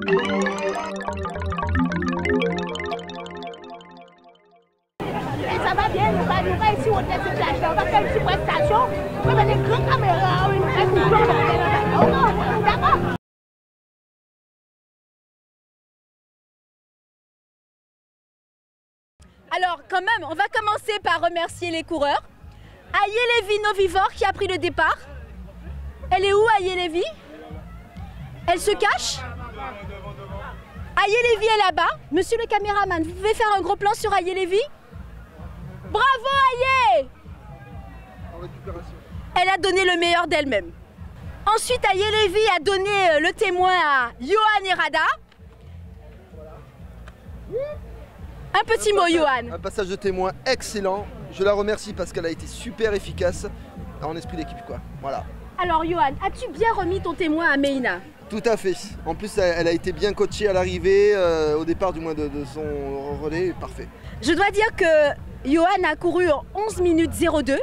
Ça va bien, nous va ici au test de on va faire une petite prestation. On va mettre des grandes caméras, d'accord. Alors quand même, on va commencer par remercier les coureurs. Aïe Lévy Novivore qui a pris le départ. Elle est où Aïe Lévy? Elle se cache? Aïe Lévy est là-bas. Monsieur le caméraman, vous pouvez faire un gros plan sur Aïe Lévy? Bravo Aïe! Elle a donné le meilleur d'elle-même. Ensuite, Aïe Lévy a donné le témoin à Johan et Rada. Un petit mot, Johan. Un passage de témoin excellent. Je la remercie parce qu'elle a été super efficace en esprit d'équipe, quoi. Voilà. Alors, Johan, as-tu bien remis ton témoin à Meïna? Tout à fait. En plus, elle a été bien coachée à l'arrivée, au départ du moins de son relais, parfait. Je dois dire que Johan a couru en 11 minutes 02.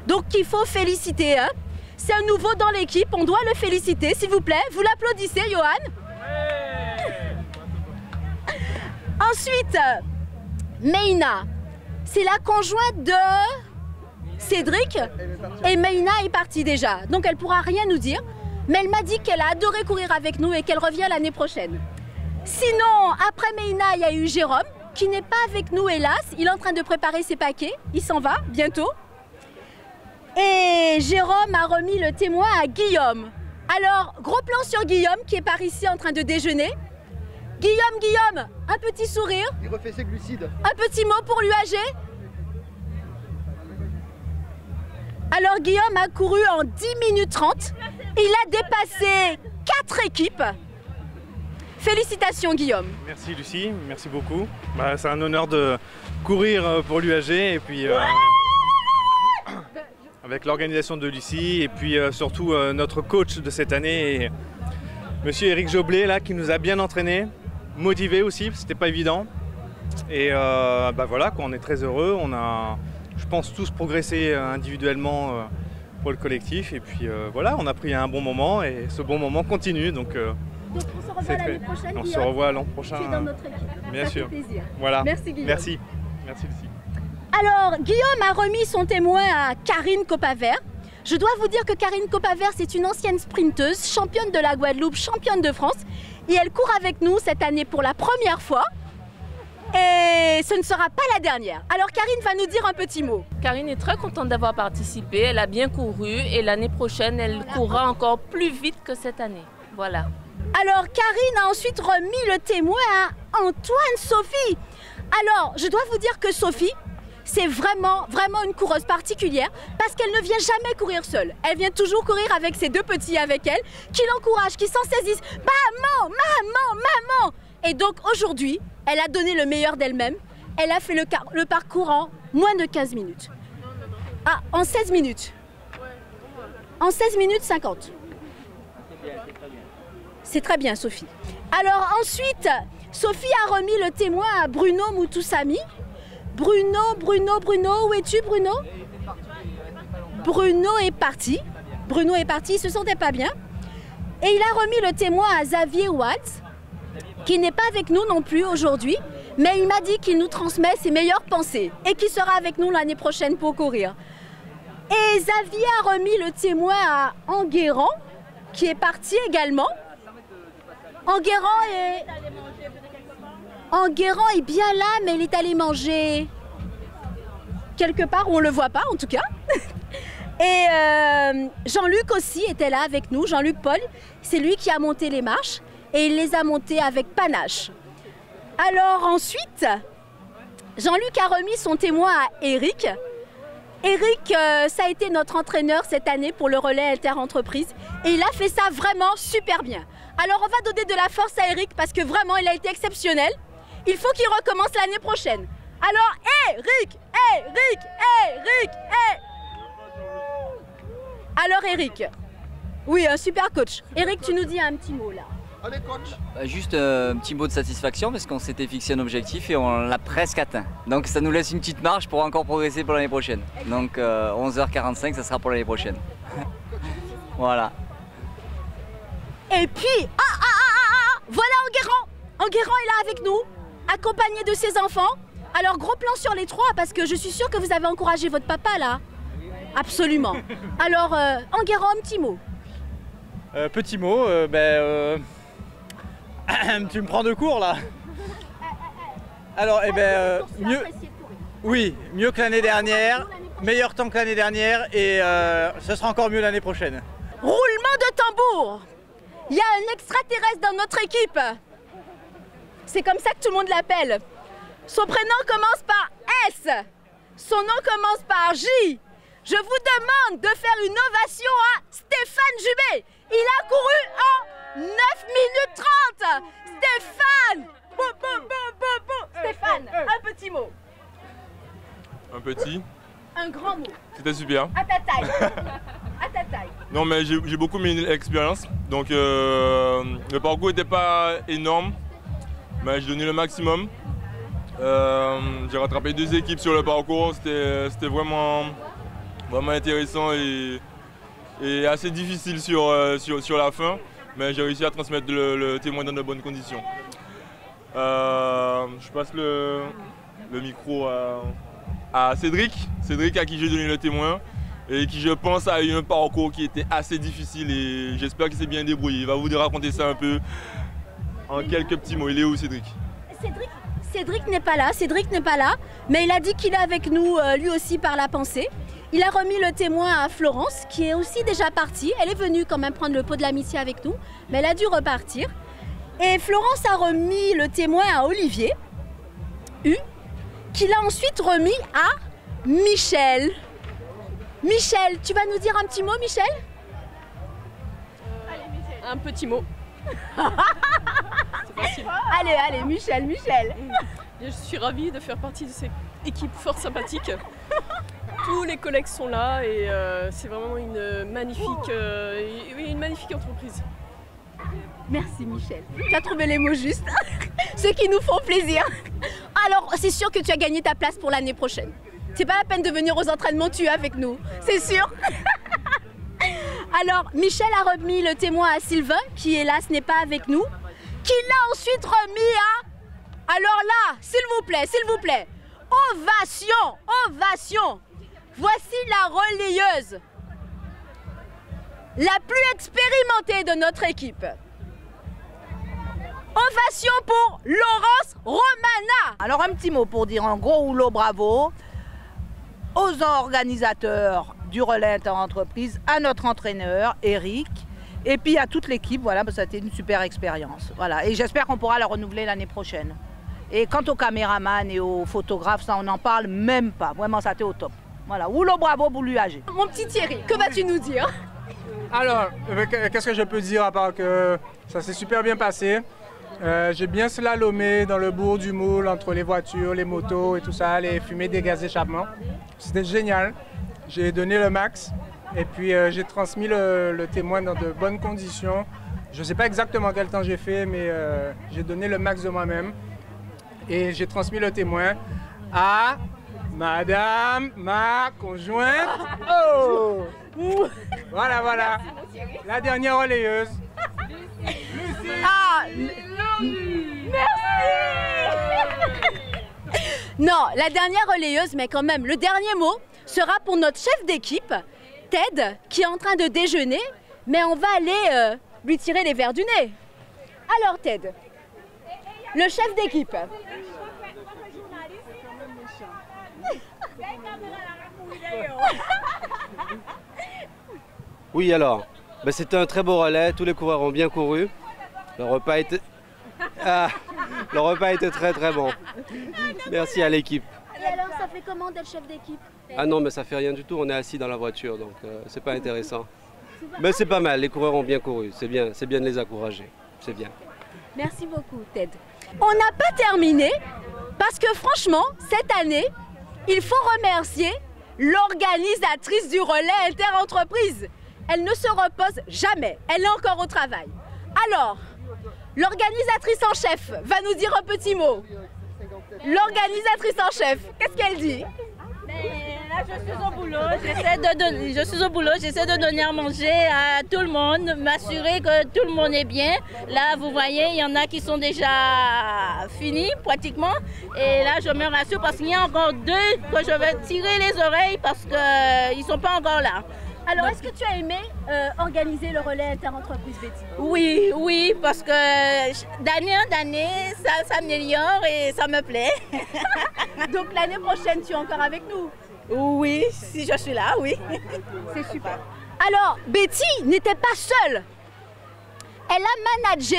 Donc, il faut féliciter. Hein. C'est un nouveau dans l'équipe, on doit le féliciter, s'il vous plaît. Vous l'applaudissez, Johan? Ensuite, Meïna, c'est la conjointe de Cédric et Meïna est partie déjà, donc elle pourra rien nous dire, mais elle m'a dit qu'elle a adoré courir avec nous et qu'elle revient l'année prochaine. Sinon, après Meïna, il y a eu Jérôme, qui n'est pas avec nous hélas, il est en train de préparer ses paquets, il s'en va bientôt. Et Jérôme a remis le témoin à Guillaume. Alors, gros plan sur Guillaume qui est par ici en train de déjeuner. Guillaume, un petit sourire. Il refait ses glucides. Un petit mot pour l'UAG. Alors Guillaume a couru en 10 minutes 30. Il a dépassé 4 équipes. Félicitations Guillaume. Merci Lucie, merci beaucoup. C'est un honneur de courir pour l'UAG et puis avec l'organisation de Lucie et puis surtout notre coach de cette année, monsieur Éric Joblet là, qui nous a bien entraînés. Motivé aussi, c'était pas évident. Et voilà, on est très heureux. On a, je pense, tous progressé individuellement pour le collectif. Et puis voilà, on a pris un bon moment et ce bon moment continue. Donc on se revoit l'année prochaine. On se revoit l'an prochain. Tu es dans notre équipe. Bien sûr. Fait plaisir. Voilà. Merci Guillaume. Merci Lucie. Alors Guillaume a remis son témoin à Karine Copavert. Je dois vous dire que Karine Copavert, c'est une ancienne sprinteuse, championne de la Guadeloupe, championne de France. Et elle court avec nous cette année pour la première fois. Et ce ne sera pas la dernière. Alors Karine va nous dire un petit mot. Karine est très contente d'avoir participé. Elle a bien couru et l'année prochaine, elle courra encore plus vite que cette année. Voilà. Alors Karine a ensuite remis le témoin à Antoine Sophie. Alors, je dois vous dire que Sophie, c'est vraiment une coureuse particulière parce qu'elle ne vient jamais courir seule. Elle vient toujours courir avec ses deux petits avec elle, qui l'encouragent, qui s'en saisissent. Maman! Et donc aujourd'hui, elle a donné le meilleur d'elle-même. Elle a fait le parcours en moins de 15 minutes. Ah, en 16 minutes. En 16 minutes 50. C'est très bien, Sophie. Alors ensuite, Sophie a remis le témoin à Bruno Moutoussamy. Bruno, où es-tu Bruno? Bruno est parti, il se sentait pas bien. Et il a remis le témoin à Xavier Watts, qui n'est pas avec nous non plus aujourd'hui, mais il m'a dit qu'il nous transmet ses meilleures pensées et qu'il sera avec nous l'année prochaine pour courir. Et Xavier a remis le témoin à Enguerrand, qui est parti également. Enguerrand est bien là, mais il est allé manger quelque part où on ne le voit pas en tout cas. Et Jean-Luc aussi était là avec nous, Jean-Luc Paul. C'est lui qui a monté les marches et il les a montées avec panache. Alors ensuite, Jean-Luc a remis son témoin à Eric. Eric, ça a été notre entraîneur cette année pour le relais inter-entreprise et il a fait ça vraiment super bien. Alors on va donner de la force à Eric parce que vraiment il a été exceptionnel. Il faut qu'il recommence l'année prochaine. Alors Eric. Alors Eric, oui, un super coach. Eric, tu nous dis un petit mot là. Allez coach. Juste un petit mot de satisfaction parce qu'on s'était fixé un objectif et on l'a presque atteint. Donc ça nous laisse une petite marge pour encore progresser pour l'année prochaine. Donc 11h45, ça sera pour l'année prochaine. Voilà. Et puis, voilà Enguerrand. Enguerrand est là avec nous, accompagné de ses enfants. Alors gros plan sur les trois parce que je suis sûre que vous avez encouragé votre papa là. Absolument. Alors Enguerrand, un petit mot. Petit mot, tu me prends de court là. Alors, mieux que l'année dernière, meilleur temps que l'année dernière et ce sera encore mieux l'année prochaine. Roulement de tambour. Il y a un extraterrestre dans notre équipe. C'est comme ça que tout le monde l'appelle. Son prénom commence par S. Son nom commence par J. Je vous demande de faire une ovation à Stéphane Jubé. Il a couru en 9 minutes 30. Stéphane. Stéphane, un petit mot. Un petit. Un grand mot. C'était super. À ta taille. À ta taille. Non mais j'ai beaucoup aimé l'expérience. Donc le parcours n'était pas énorme. Mais j'ai donné le maximum. J'ai rattrapé 2 équipes sur le parcours. C'était vraiment intéressant et assez difficile sur la fin. Mais j'ai réussi à transmettre le témoin dans de bonnes conditions. Je passe le micro à Cédric à qui j'ai donné le témoin et qui je pense a eu un parcours qui était assez difficile et j'espère qu'il s'est bien débrouillé. Il va vous raconter ça un peu en quelques petits mots. Il est où Cédric? Cédric n'est pas là, mais il a dit qu'il est avec nous lui aussi par la pensée. Il a remis le témoin à Florence qui est aussi déjà partie. Elle est venue quand même prendre le pot de l'amitié avec nous, mais elle a dû repartir. Et Florence a remis le témoin à Olivier U, qu'il a ensuite remis à Michel. Michel, tu vas nous dire un petit mot, Michel? Un petit mot. C'est facile. Allez, Michel. Je suis ravie de faire partie de cette équipe fort sympathique. Tous les collègues sont là et c'est vraiment une magnifique entreprise. Merci Michel. Tu as trouvé les mots justes, ceux qui nous font plaisir. Alors, c'est sûr que tu as gagné ta place pour l'année prochaine. C'est pas la peine de venir aux entraînements, tu es avec nous, c'est sûr. Alors, Michel a remis le témoin à Sylvain, qui hélas n'est pas avec nous, qui l'a ensuite remis à... Alors là, s'il vous plaît, ovation. Voici la relayeuse, la plus expérimentée de notre équipe. Ovation pour Laurence Romana. Alors un petit mot pour dire un gros rouleau bravo aux organisateurs du relais interentreprise, à notre entraîneur Eric et puis à toute l'équipe, voilà, parce que ça a été une super expérience. Voilà, et j'espère qu'on pourra la renouveler l'année prochaine. Et quant aux caméramans et aux photographes, ça on n'en parle même pas, vraiment ça a été au top. Voilà, rouleau bravo pour l'UAG. Mon petit Thierry, que vas-tu nous dire? Alors, qu'est-ce que je peux dire à part que ça s'est super bien passé. J'ai bien slalomé dans le bourg du Moule entre les voitures, les motos et tout ça, les fumées des gaz d'échappement. C'était génial. J'ai donné le max et puis j'ai transmis le témoin dans de bonnes conditions. Je ne sais pas exactement quel temps j'ai fait, mais j'ai donné le max de moi-même. Et j'ai transmis le témoin à Madame, ma conjointe. Oh! Voilà. La dernière relayeuse. Ah, merci. Non, la dernière relayeuse, mais quand même, le dernier mot sera pour notre chef d'équipe, Ted, qui est en train de déjeuner, mais on va aller lui tirer les verres du nez. Alors Ted, le chef d'équipe. Oui alors, c'était un très beau relais, tous les coureurs ont bien couru. Le repas était très bon. Merci à l'équipe. Et alors ça fait comment d'être chef d'équipe? Ah non mais ça fait rien du tout, on est assis dans la voiture donc c'est pas intéressant. Mais c'est pas mal, les coureurs ont bien couru, c'est bien de les encourager, c'est bien. Merci beaucoup Ted. On n'a pas terminé parce que franchement cette année, il faut remercier l'organisatrice du relais interentreprise. Elle ne se repose jamais, elle est encore au travail. Alors, l'organisatrice en chef va nous dire un petit mot. L'organisatrice en chef, qu'est-ce qu'elle dit? Je suis au boulot, j'essaie de donner à manger à tout le monde, m'assurer que tout le monde est bien. Là, vous voyez, il y en a qui sont déjà finis pratiquement. Et là, je me rassure parce qu'il y a encore 2 que je vais tirer les oreilles parce qu'ils ne sont pas encore là. Alors, est-ce que tu as aimé organiser le relais interentreprise Betty? Oui, parce que d'année en année, ça s'améliore et ça me plaît. Donc l'année prochaine, tu es encore avec nous? Oui, si je suis là, oui. C'est super. Alors, Betty n'était pas seule. Elle a managé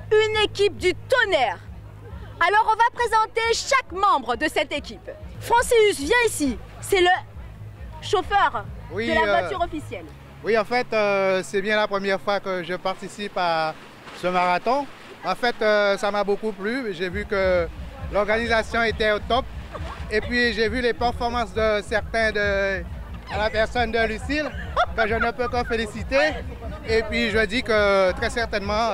une équipe du tonnerre. Alors, on va présenter chaque membre de cette équipe. Francis, viens ici. C'est le chauffeur de la voiture officielle. Oui, en fait, c'est bien la première fois que je participe à ce marathon. En fait, ça m'a beaucoup plu. J'ai vu que l'organisation était au top. Et puis, j'ai vu les performances de certains à la personne de Lucille, que je ne peux que féliciter. Et puis, je dis que très certainement,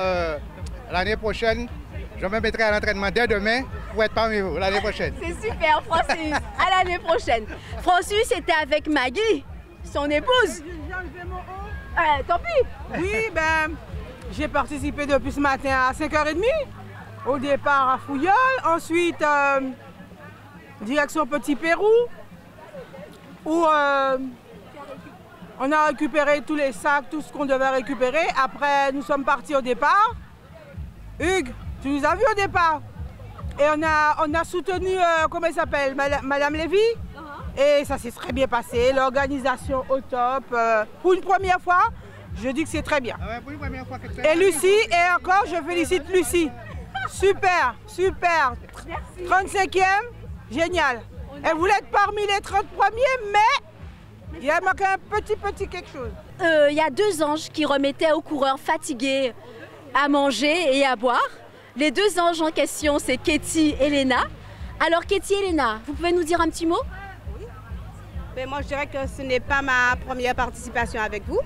l'année prochaine, je me mettrai à l'entraînement dès demain pour être parmi vous l'année prochaine. C'est super, Francis. À l'année prochaine. Francis était avec Maggie, son épouse. J'ai enlevé mon haut. Tant pis. Oui, j'ai participé depuis ce matin à 5h30. Au départ à Fouilleul, ensuite direction Petit Pérou, où on a récupéré tous les sacs, tout ce qu'on devait récupérer. Après, nous sommes partis au départ. Hugues, tu nous as vus au départ. Et on a soutenu, comment elle s'appelle, Madame Lévy. Et ça s'est très bien passé, l'organisation au top. Pour une première fois, je dis que c'est très bien. Et Lucie, et encore, je félicite Lucie. Super, super. 35e, génial. Elle voulait être parmi les 30 premiers, mais il a manqué un petit quelque chose. Il y a 2 anges qui remettaient aux coureurs fatigués à manger et à boire. Les 2 anges en question, c'est Katie et Léna. Alors Katie et Léna, vous pouvez nous dire un petit mot? Mais moi, je dirais que ce n'est pas ma première participation avec vous,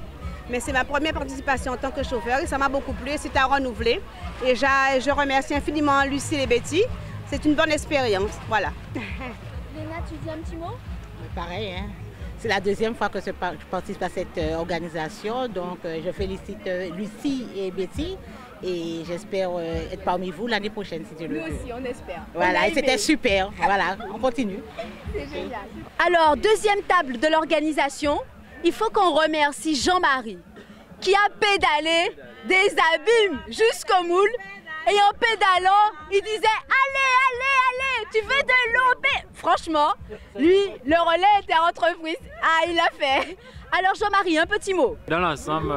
mais c'est ma première participation en tant que chauffeur et ça m'a beaucoup plu, c'est à renouveler. Et je remercie infiniment Lucie et Betty. C'est une bonne expérience, voilà. Léna, tu dis un petit mot? Pareil, hein. C'est la 2e fois que je participe à cette organisation, donc je félicite Lucie et Betty et j'espère être parmi vous l'année prochaine si Dieu le veut. Nous aussi, on espère. Voilà, et c'était super, voilà, on continue. C'est génial. Alors, 2e table de l'organisation, il faut qu'on remercie Jean-Marie qui a pédalé des abîmes jusqu'au moule. Et en pédalant, il disait « Allez, tu veux de l'eau ?» Franchement, lui, le relais était entreprise. Ah, il l'a fait. Alors Jean-Marie, un petit mot. Dans l'ensemble,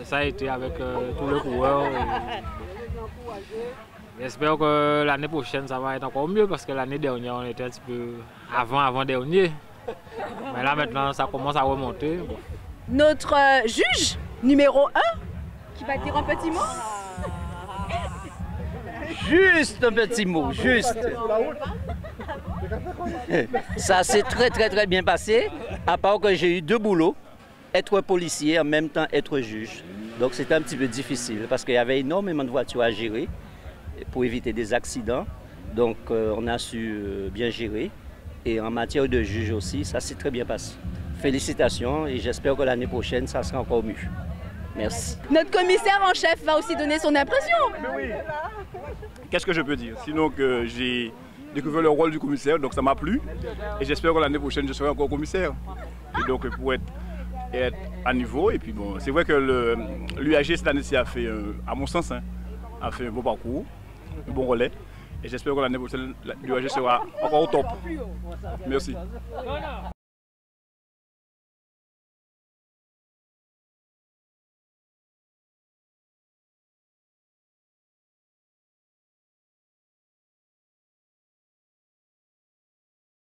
ça a été avec tous les coureurs. J'espère que l'année prochaine, ça va être encore mieux parce que l'année dernière, on était un petit peu avant-dernier. Mais là, maintenant, ça commence à remonter. Bon. Notre juge numéro 1, qui va dire un petit mot. Juste un petit mot, juste. Ça s'est très bien passé, à part que j'ai eu 2 boulots, être policier en même temps être juge. Donc c'était un petit peu difficile parce qu'il y avait énormément de voitures à gérer pour éviter des accidents. Donc on a su bien gérer. Et en matière de juge aussi, ça s'est très bien passé. Félicitations et j'espère que l'année prochaine, ça sera encore mieux. Merci. Notre commissaire en chef va aussi donner son impression. Oui. Qu'est-ce que je peux dire? Sinon que j'ai découvert le rôle du commissaire, donc ça m'a plu. Et j'espère que l'année prochaine, je serai encore commissaire. Et donc pour être à niveau. Et puis bon, c'est vrai que l'UAG cette année-ci a fait, à mon sens, a fait un bon parcours, un bon relais. Et j'espère que l'année prochaine, l'UAG sera encore au top. Merci.